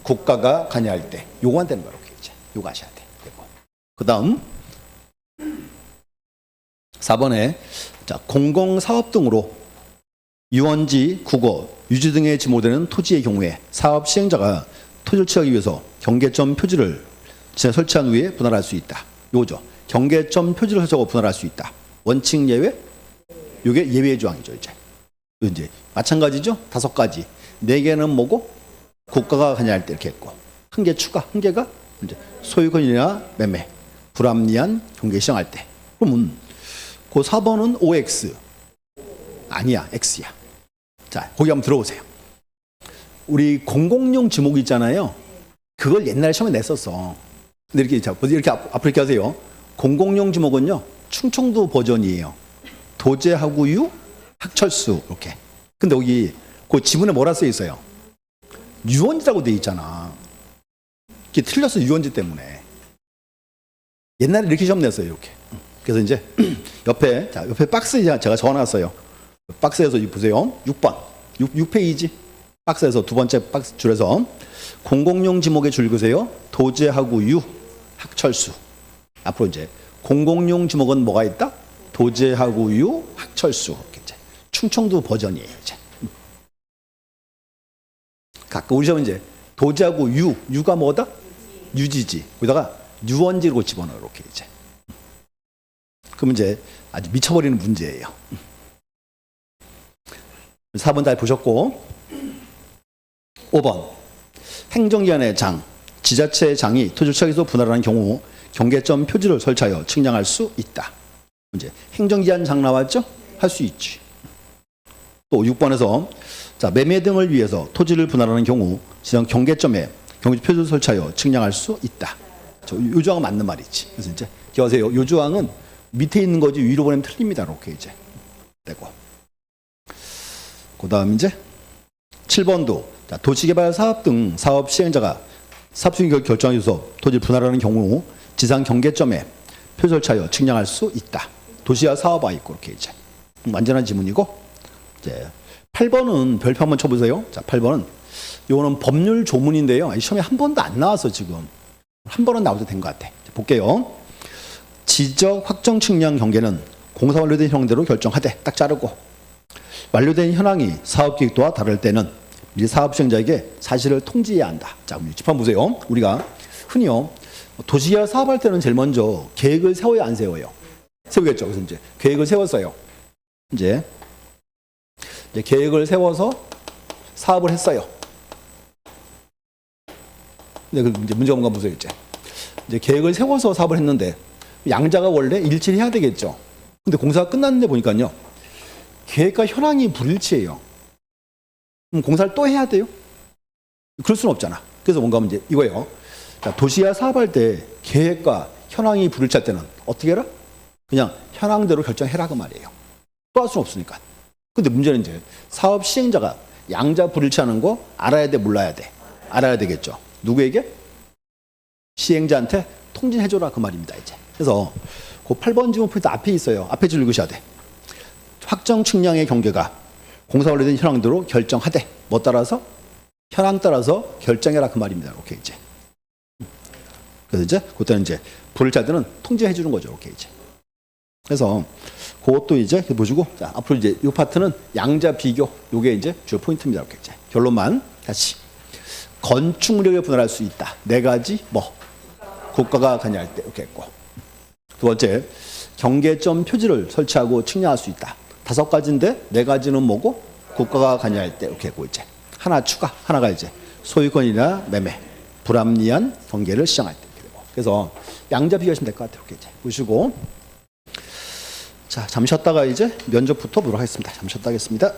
국가가 관여할 때 요거만 되는 거야 이렇게 이제. 요거 하셔야 돼. 그다음 4번에 공공사업 등으로 유원지, 국어, 유지 등에 지목되는 토지의 경우에 사업 시행자가 토지를 취하기 위해서 경계점 표지를 설치한 후에 분할할 수 있다. 요거죠. 경계점 표지를 설치하고 분할할 수 있다. 원칙 예외? 요게 예외 조항이죠. 이제 마찬가지죠. 5가지. 4개는 뭐고? 국가가 관여할 때 이렇게 했고, 1개 추가. 1개가 이제 소유권이나 매매, 불합리한 경계 시행할 때. 그러면 그 4번은 OX. 아니야, X야. 자, 거기 한번 들어보세요. 우리 공공용 지목 있잖아요. 그걸 옛날에 시험에 냈었어. 근데 이렇게 앞으로 이렇게 하세요. 공공용 지목은요, 충청도 버전이에요. 도제하고 유, 학철수 이렇게. 근데 여기 그 지문에 뭐라 써 있어요? 유원지라고 돼 있잖아. 이게 틀렸어, 유원지 때문에. 옛날에 이렇게 시험 냈어요, 이렇게. 그래서 이제 옆에 박스에 제가 적어놨어요. 박스에서 보세요. 6번. 6페이지. 박스에서 두 번째 박스 줄에서 공공용 지목의 줄 그세요. 도제하고 유, 학철수. 앞으로 이제 공공용 지목은 뭐가 있다? 도제하고 유, 학철수. 이제 충청도 버전이에요. 이제. 가끔 우리 시험은 이제 도제하고 유가 뭐다? 유지지. 거기다가 유원지로 집어넣어 이렇게 이제. 그럼 이제 아주 미쳐버리는 문제예요. 4번 잘 보셨고, 5번 행정기관의 장, 지자체의 장이 토지를 취하기서 분할하는 경우 경계점 표지를 설치하여 측량할 수 있다. 이제 행정기관 장 나왔죠? 할 수 있지. 또 6번에서 매매 등을 위해서 토지를 분할하는 경우 지정 경계점에 경계점 표지를 설치하여 측량할 수 있다. 요 조항은 맞는 말이지. 그래서 이제 기억하세요. 요 조항은 밑에 있는 거지 위로 보내면 틀립니다. 이렇게 이제 되고. 그다음 이제 7번도 도시개발 사업 등 사업 시행자가 사업 수익 결정하기 위해서 토지를 분할하는 경우 지상 경계점에 표 설치하여 측량할 수 있다. 도시화 사업화 있고 이렇게 이제 완전한 지문이고, 이제 8번은 별표 한번 쳐보세요. 자, 8번은 요거는 법률 조문인데요. 시험에 한 번도 안 나와서 지금 한 번은 나와도 된 것 같아. 볼게요. 지적 확정 측량 경계는 공사 완료된 현황대로 결정하되 딱 자르고, 완료된 현황이 사업 계획도와 다를 때는 미리 사업 시행자에게 사실을 통지해야 한다. 자, 집한 보세요. 우리가 흔히요 도시개발 사업할 때는 제일 먼저 계획을 세워야 안 세워요? 세우겠죠. 그래서 이제 계획을 세웠어요. 이제 계획을 세워서 사업을 했어요. 근데 이제 문제가 뭔가 보세요. 이제 계획을 세워서 사업을 했는데 양자가 원래 일치를 해야 되겠죠. 근데 공사가 끝났는데 보니까요, 계획과 현황이 불일치해요. 그럼 공사를 또 해야 돼요? 그럴 수는 없잖아. 그래서 뭔가 하면 이제 이거예요. 자, 도시화 사업할 때 계획과 현황이 불일치할 때는 어떻게 해라? 그냥 현황대로 결정해라 그 말이에요. 또 할 수는 없으니까. 근데 문제는 이제 사업 시행자가 양자 불일치하는 거 알아야 돼, 몰라야 돼? 알아야 되겠죠. 누구에게? 시행자한테 통지해줘라 그 말입니다. 이제. 그래서 그 8번 지문 포인트 앞에 있어요. 앞에 줄 읽으셔야 돼. 확정 측량의 경계가 공사 관련된 현황대로 결정하되 뭐 따라서? 현황 따라서 결정해라 그 말입니다. 이렇게 이제. 그래서 이제 그때는 이제 불일치하는 통지해 주는 거죠. 이렇게 이제. 그래서 그것도 이제 보시고 자, 앞으로 이제 이 파트는 양자 비교 요게 이제 주요 포인트입니다. 이렇게 이제. 결론만 다시 건축물력을 분할할 수 있다. 네 가지 뭐 국가가 관여할 때 이렇게 했고 두 번째 경계점 표지를 설치하고 측량할 수 있다. 5가지인데 네 가지는 뭐고 국가가 관여할 때 이렇게 했고 이제 하나 추가 하나가 이제 소유권이나 매매 불합리한 경계를 시정할 때 이렇게 되고 그래서 양자 비교하시면 될 것 같아요. 이렇게 이제 보시고 자 잠시 쉬었다가 이제 면접부터 보도록 하겠습니다. 잠시 쉬었다 하겠습니다.